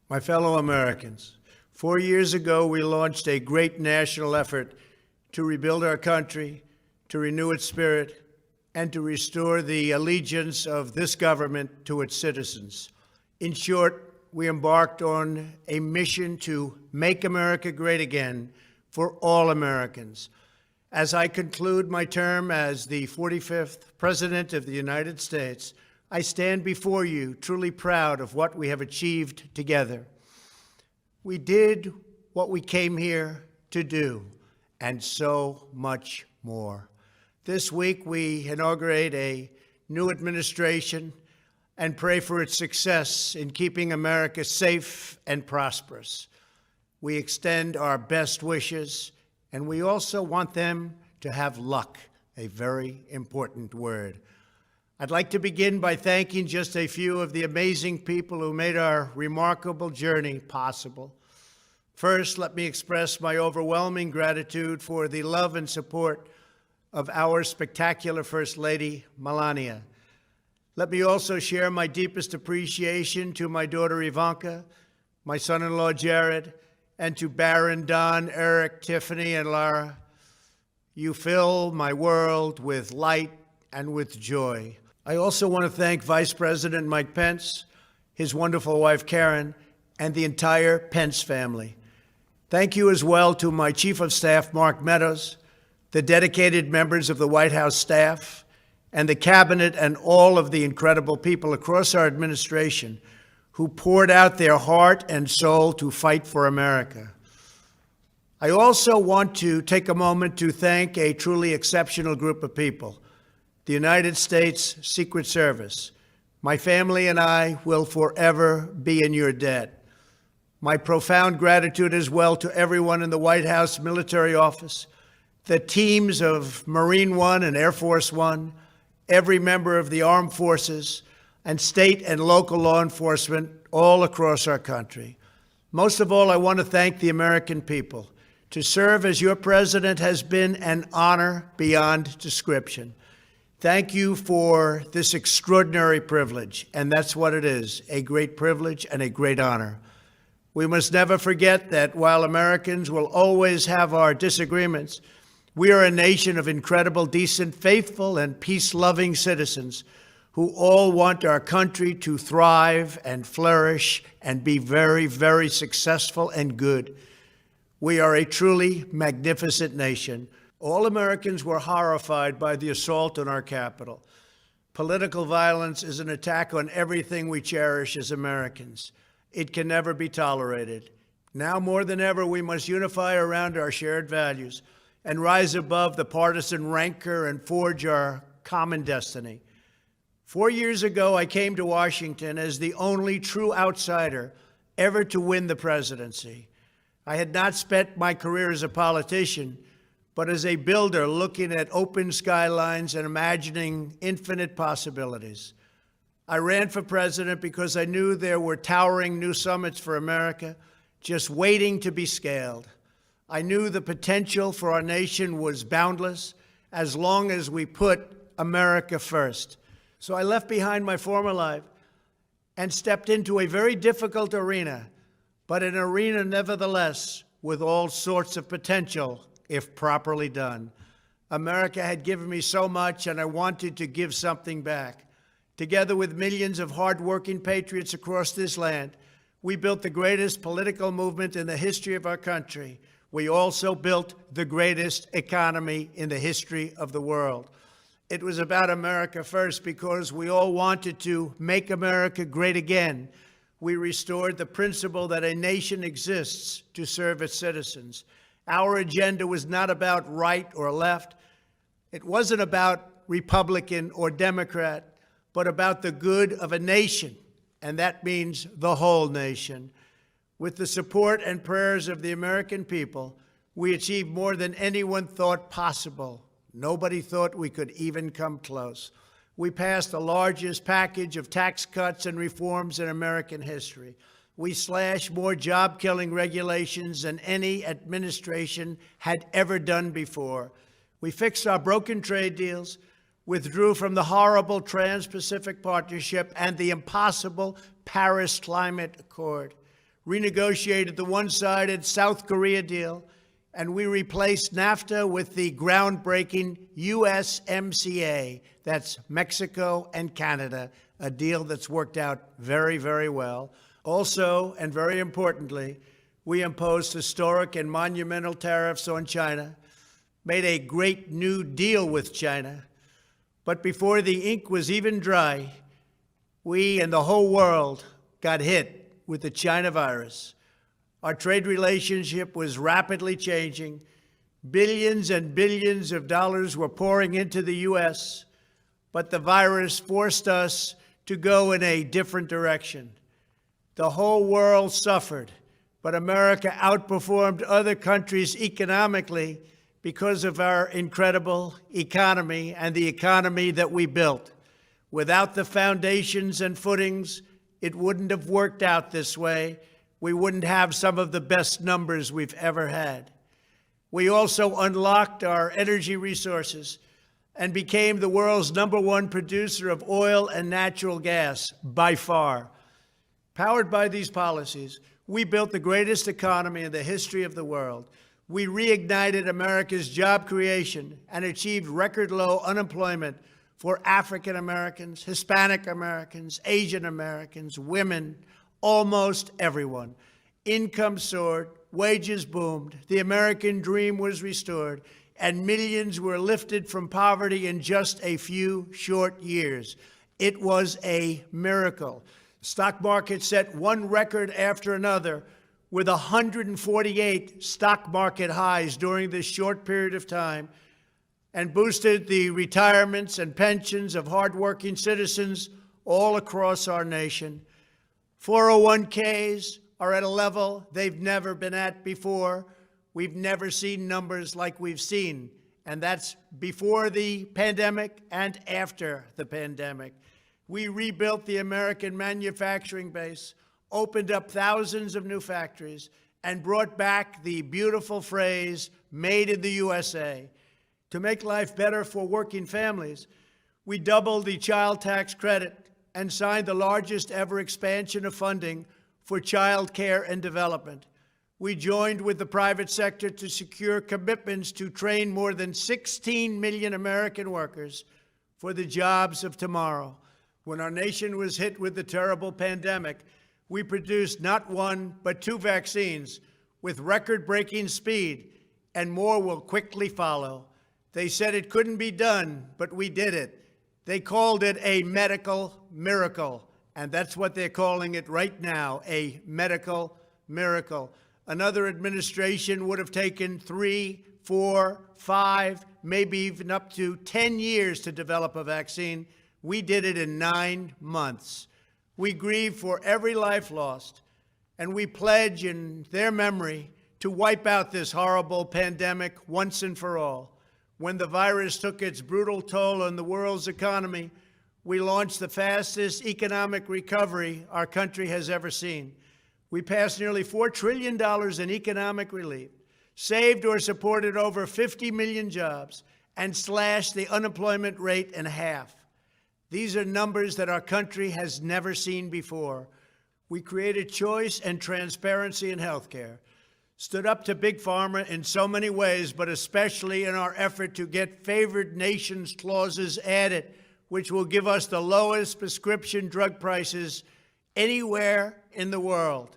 My fellow Americans, 4 years ago, we launched a great national effort to rebuild our country, to renew its spirit, and to restore the allegiance of this government to its citizens. In short, we embarked on a mission to make America great again for all Americans. As I conclude my term as the 45th President of the United States, I stand before you truly proud of what we have achieved together. We did what we came here to do, and so much more. This week, we inaugurate a new administration and pray for its success in keeping America safe and prosperous. We extend our best wishes, and we also want them to have luck, a very important word. I'd like to begin by thanking just a few of the amazing people who made our remarkable journey possible. First, let me express my overwhelming gratitude for the love and support of our spectacular First Lady, Melania. Let me also share my deepest appreciation to my daughter Ivanka, my son-in-law Jared, and to Barron, Don, Eric, Tiffany, and Lara. You fill my world with light and with joy. I also want to thank Vice President Mike Pence, his wonderful wife Karen, and the entire Pence family. Thank you as well to my Chief of Staff, Mark Meadows, the dedicated members of the White House staff, and the cabinet, and all of the incredible people across our administration who poured out their heart and soul to fight for America. I also want to take a moment to thank a truly exceptional group of people, the United States Secret Service. My family and I will forever be in your debt. My profound gratitude as well to everyone in the White House Military Office, the teams of Marine One and Air Force One, every member of the armed forces, and state and local law enforcement all across our country. Most of all, I want to thank the American people. To serve as your president has been an honor beyond description. Thank you for this extraordinary privilege, and that's what it is, a great privilege and a great honor. We must never forget that while Americans will always have our disagreements, we are a nation of incredible, decent, faithful, and peace-loving citizens who all want our country to thrive and flourish and be very, very successful and good. We are a truly magnificent nation. All Americans were horrified by the assault on our Capitol. Political violence is an attack on everything we cherish as Americans. It can never be tolerated. Now more than ever, we must unify around our shared values and rise above the partisan rancor and forge our common destiny. 4 years ago, I came to Washington as the only true outsider ever to win the presidency. I had not spent my career as a politician, but as a builder looking at open skylines and imagining infinite possibilities. I ran for president because I knew there were towering new summits for America just waiting to be scaled. I knew the potential for our nation was boundless as long as we put America first. So I left behind my former life and stepped into a very difficult arena, but an arena nevertheless with all sorts of potential if properly done. America had given me so much, and I wanted to give something back. Together with millions of hardworking patriots across this land, we built the greatest political movement in the history of our country. We also built the greatest economy in the history of the world. It was about America first because we all wanted to make America great again. We restored the principle that a nation exists to serve its citizens. Our agenda was not about right or left. It wasn't about Republican or Democrat, but about the good of a nation, and that means the whole nation. With the support and prayers of the American people, we achieved more than anyone thought possible. Nobody thought we could even come close. We passed the largest package of tax cuts and reforms in American history. We slashed more job-killing regulations than any administration had ever done before. We fixed our broken trade deals, withdrew from the horrible Trans-Pacific Partnership and the impossible Paris Climate Accord, renegotiated the one-sided South Korea deal, and we replaced NAFTA with the groundbreaking USMCA. That's Mexico and Canada, a deal that's worked out very, very well. Also, and very importantly, we imposed historic and monumental tariffs on China, made a great new deal with China. But before the ink was even dry, we and the whole world got hit with the China virus. Our trade relationship was rapidly changing. Billions and billions of dollars were pouring into the U.S., but the virus forced us to go in a different direction. The whole world suffered, but America outperformed other countries economically because of our incredible economy and the economy that we built. Without the foundations and footings, it wouldn't have worked out this way. We wouldn't have some of the best numbers we've ever had. We also unlocked our energy resources and became the world's #1 producer of oil and natural gas, by far. Powered by these policies, we built the greatest economy in the history of the world. We reignited America's job creation and achieved record low unemployment for African Americans, Hispanic Americans, Asian Americans, women, almost everyone. Income soared, wages boomed, the American dream was restored, and millions were lifted from poverty in just a few short years. It was a miracle. The stock market set one record after another, with 148 stock market highs during this short period of time, and boosted the retirements and pensions of hardworking citizens all across our nation. 401ks are at a level they've never been at before. We've never seen numbers like we've seen, and that's before the pandemic and after the pandemic. We rebuilt the American manufacturing base, opened up thousands of new factories, and brought back the beautiful phrase, "Made in the USA." To make life better for working families, we doubled the child tax credit and signed the largest ever expansion of funding for child care and development. We joined with the private sector to secure commitments to train more than 16 million American workers for the jobs of tomorrow. When our nation was hit with the terrible pandemic, we produced not one, but 2 vaccines with record-breaking speed, and more will quickly follow. They said it couldn't be done, but we did it. They called it a medical miracle, and that's what they're calling it right now, a medical miracle. Another administration would have taken 3, 4, 5, maybe even up to 10 years to develop a vaccine. We did it in 9 months. We grieve for every life lost, and we pledge in their memory to wipe out this horrible pandemic once and for all. When the virus took its brutal toll on the world's economy, we launched the fastest economic recovery our country has ever seen. We passed nearly $4 trillion in economic relief, saved or supported over 50 million jobs, and slashed the unemployment rate in half. These are numbers that our country has never seen before. We created choice and transparency in healthcare, stood up to Big Pharma in so many ways, but especially in our effort to get favored nations clauses added, which will give us the lowest prescription drug prices anywhere in the world.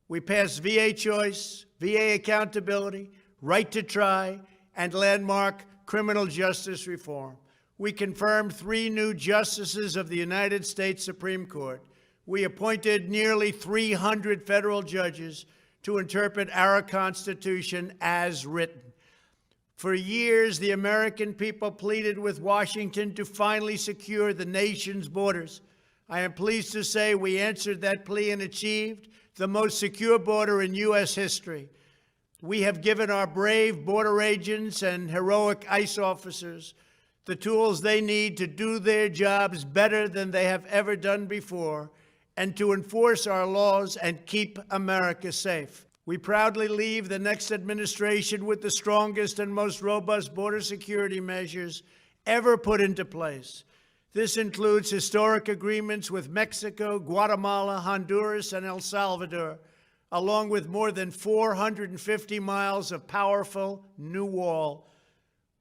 We passed VA choice, VA accountability, right to try, and landmark criminal justice reform. We confirmed 3 new justices of the United States Supreme Court. We appointed nearly 300 federal judges to interpret our Constitution as written. For years, the American people pleaded with Washington to finally secure the nation's borders. I am pleased to say we answered that plea and achieved the most secure border in U.S. history. We have given our brave border agents and heroic ICE officers the tools they need to do their jobs better than they have ever done before, and to enforce our laws and keep America safe. We proudly leave the next administration with the strongest and most robust border security measures ever put into place. This includes historic agreements with Mexico, Guatemala, Honduras, and El Salvador, along with more than 450 miles of powerful new wall.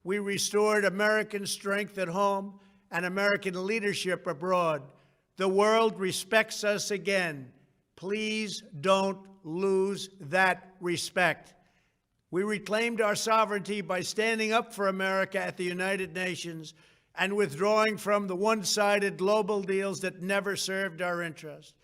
We restored American strength at home and American leadership abroad. The world respects us again. Please don't lose that respect. We reclaimed our sovereignty by standing up for America at the United Nations and withdrawing from the one-sided global deals that never served our interest.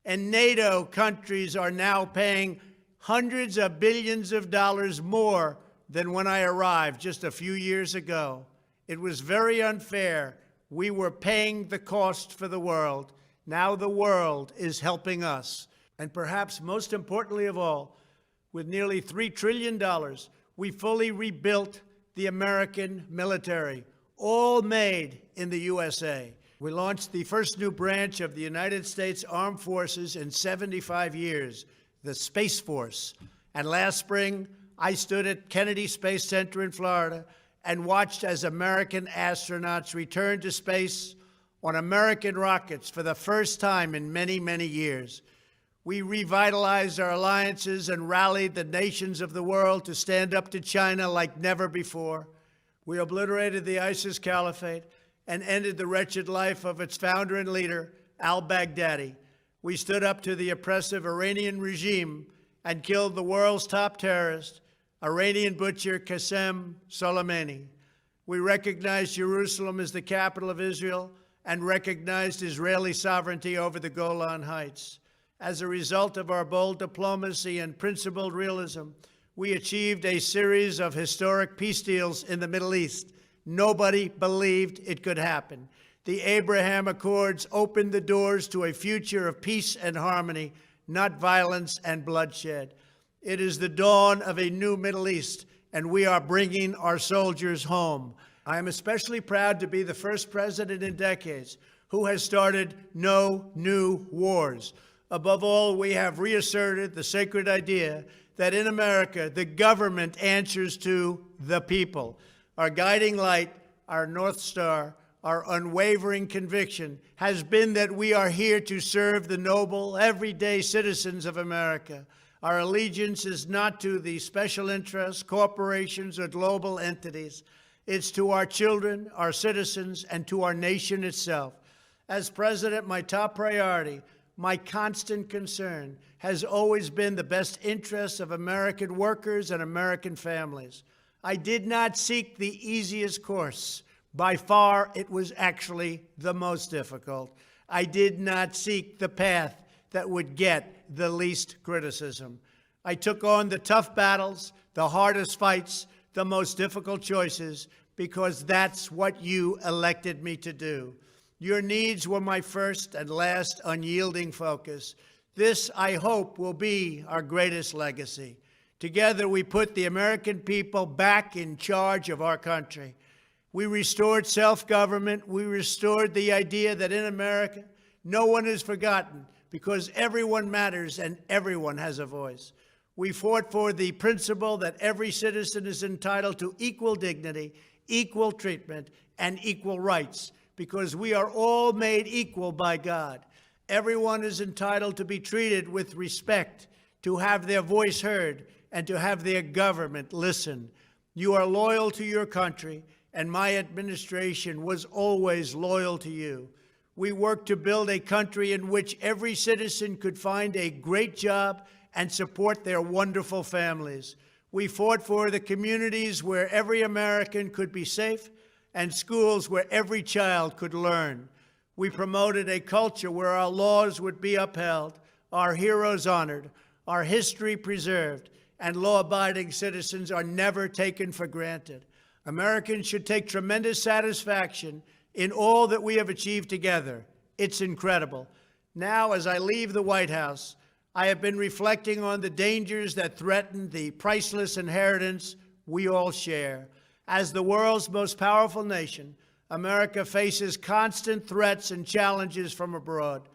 And NATO countries are now paying hundreds of billions of dollars more than when I arrived just a few years ago. It was very unfair. We were paying the cost for the world. Now the world is helping us. And perhaps most importantly of all, with nearly $3 trillion, we fully rebuilt the American military, all made in the USA. We launched the first new branch of the United States Armed Forces in 75 years, the Space Force. And last spring, I stood at Kennedy Space Center in Florida and watched as American astronauts returned to space on American rockets for the first time in many, many years. We revitalized our alliances and rallied the nations of the world to stand up to China like never before. We obliterated the ISIS caliphate and ended the wretched life of its founder and leader, al-Baghdadi. We stood up to the oppressive Iranian regime and killed the world's top terrorist, Iranian butcher Qasem Soleimani. We recognized Jerusalem as the capital of Israel and recognized Israeli sovereignty over the Golan Heights. As a result of our bold diplomacy and principled realism, we achieved a series of historic peace deals in the Middle East. Nobody believed it could happen. The Abraham Accords opened the doors to a future of peace and harmony, not violence and bloodshed. It is the dawn of a new Middle East, and we are bringing our soldiers home. I am especially proud to be the first president in decades who has started no new wars. Above all, we have reasserted the sacred idea that in America, the government answers to the people. Our guiding light, our North Star, our unwavering conviction has been that we are here to serve the noble, everyday citizens of America. Our allegiance is not to the special interests, corporations, or global entities. It's to our children, our citizens, and to our nation itself. As president, my top priority, my constant concern, has always been the best interests of American workers and American families. I did not seek the easiest course. By far, it was actually the most difficult. I did not seek the path that would get the least criticism. I took on the tough battles, the hardest fights, the most difficult choices, because that's what you elected me to do. Your needs were my first and last unyielding focus. This, I hope, will be our greatest legacy. Together, we put the American people back in charge of our country. We restored self-government. We restored the idea that in America, no one is forgotten because everyone matters and everyone has a voice. We fought for the principle that every citizen is entitled to equal dignity, equal treatment, and equal rights because we are all made equal by God. Everyone is entitled to be treated with respect, to have their voice heard, and to have their government listen. You are loyal to your country, and my administration was always loyal to you. We worked to build a country in which every citizen could find a great job and support their wonderful families. We fought for the communities where every American could be safe and schools where every child could learn. We promoted a culture where our laws would be upheld, our heroes honored, our history preserved, and law-abiding citizens are never taken for granted. Americans should take tremendous satisfaction in all that we have achieved together. It's incredible. Now, as I leave the White House, I have been reflecting on the dangers that threaten the priceless inheritance we all share. As the world's most powerful nation, America faces constant threats and challenges from abroad.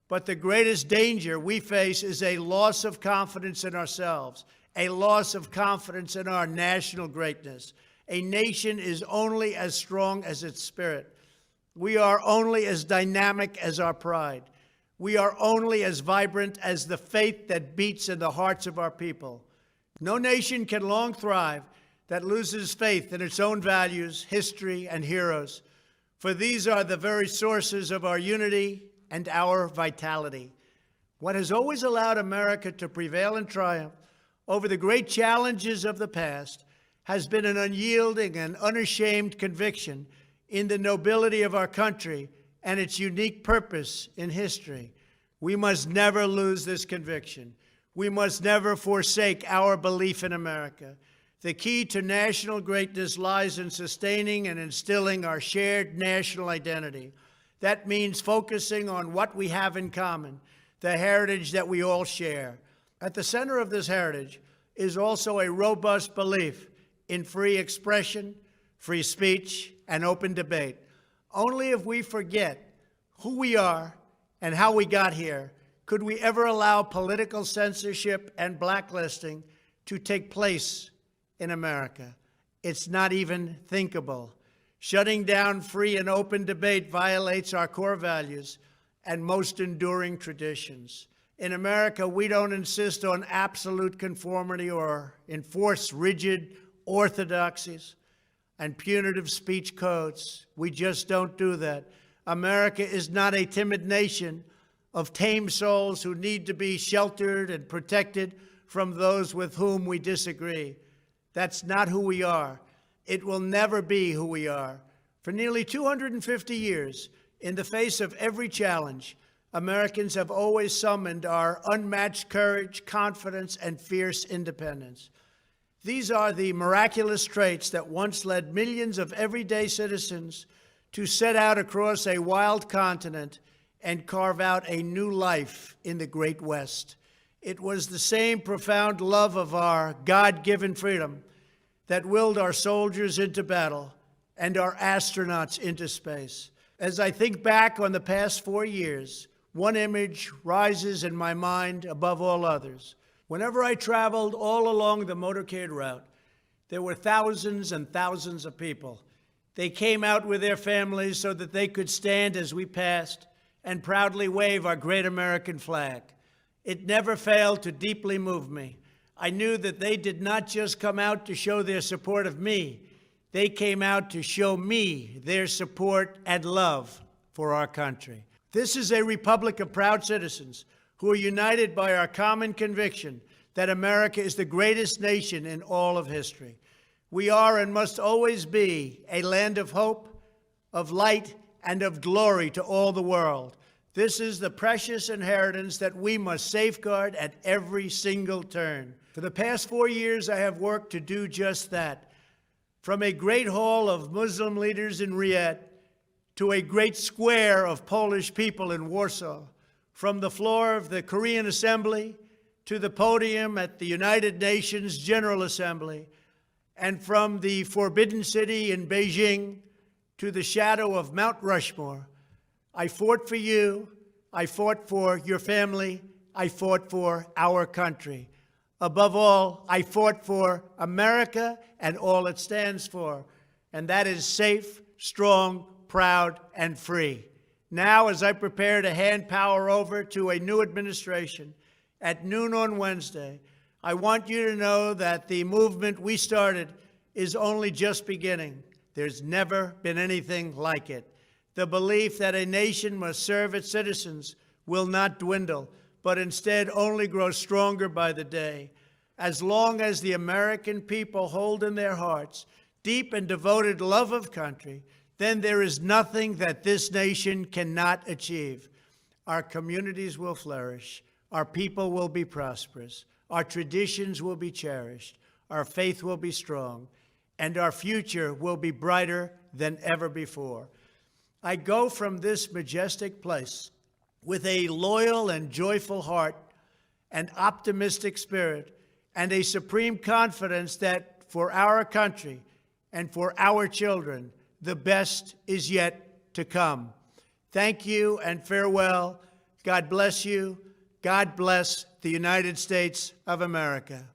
But the greatest danger we face is a loss of confidence in ourselves, a loss of confidence in our national greatness. A nation is only as strong as its spirit. We are only as dynamic as our pride. We are only as vibrant as the faith that beats in the hearts of our people. No nation can long thrive that loses faith in its own values, history, and heroes, for these are the very sources of our unity and our vitality. What has always allowed America to prevail and triumph over the great challenges of the past has been an unyielding and unashamed conviction in the nobility of our country and its unique purpose in history. We must never lose this conviction. We must never forsake our belief in America. The key to national greatness lies in sustaining and instilling our shared national identity. That means focusing on what we have in common, the heritage that we all share. At the center of this heritage is also a robust belief in free expression, free speech, and open debate. Only if we forget who we are and how we got here could we ever allow political censorship and blacklisting to take place in America. It's not even thinkable. Shutting down free and open debate violates our core values and most enduring traditions. In America, we don't insist on absolute conformity or enforce rigid orthodoxies and punitive speech codes. We just don't do that. America is not a timid nation of tame souls who need to be sheltered and protected from those with whom we disagree. That's not who we are. It will never be who we are. For nearly 250 years, in the face of every challenge, Americans have always summoned our unmatched courage, confidence, and fierce independence. These are the miraculous traits that once led millions of everyday citizens to set out across a wild continent and carve out a new life in the Great West. It was the same profound love of our God-given freedom that willed our soldiers into battle and our astronauts into space. As I think back on the past 4 years, one image rises in my mind above all others. Whenever I traveled all along the motorcade route, there were thousands and thousands of people. They came out with their families so that they could stand as we passed and proudly wave our great American flag. It never failed to deeply move me. I knew that they did not just come out to show their support of me. They came out to show me their support and love for our country. This is a republic of proud citizens who are united by our common conviction that America is the greatest nation in all of history. We are and must always be a land of hope, of light, and of glory to all the world. This is the precious inheritance that we must safeguard at every single turn. For the past 4 years, I have worked to do just that. From a great hall of Muslim leaders in Riyadh to a great square of Polish people in Warsaw, from the floor of the Korean Assembly to the podium at the United Nations General Assembly, and from the Forbidden City in Beijing to the shadow of Mount Rushmore, I fought for you, I fought for your family, I fought for our country. Above all, I fought for America and all it stands for, and that is safe, strong, proud, and free. Now, as I prepare to hand power over to a new administration at noon on Wednesday, I want you to know that the movement we started is only just beginning. There's never been anything like it. The belief that a nation must serve its citizens will not dwindle, but instead only grow stronger by the day. As long as the American people hold in their hearts deep and devoted love of country, then there is nothing that this nation cannot achieve. Our communities will flourish, our people will be prosperous, our traditions will be cherished, our faith will be strong, and our future will be brighter than ever before. I go from this majestic place with a loyal and joyful heart, an optimistic spirit, and a supreme confidence that for our country and for our children, the best is yet to come. Thank you and farewell. God bless you. God bless the United States of America.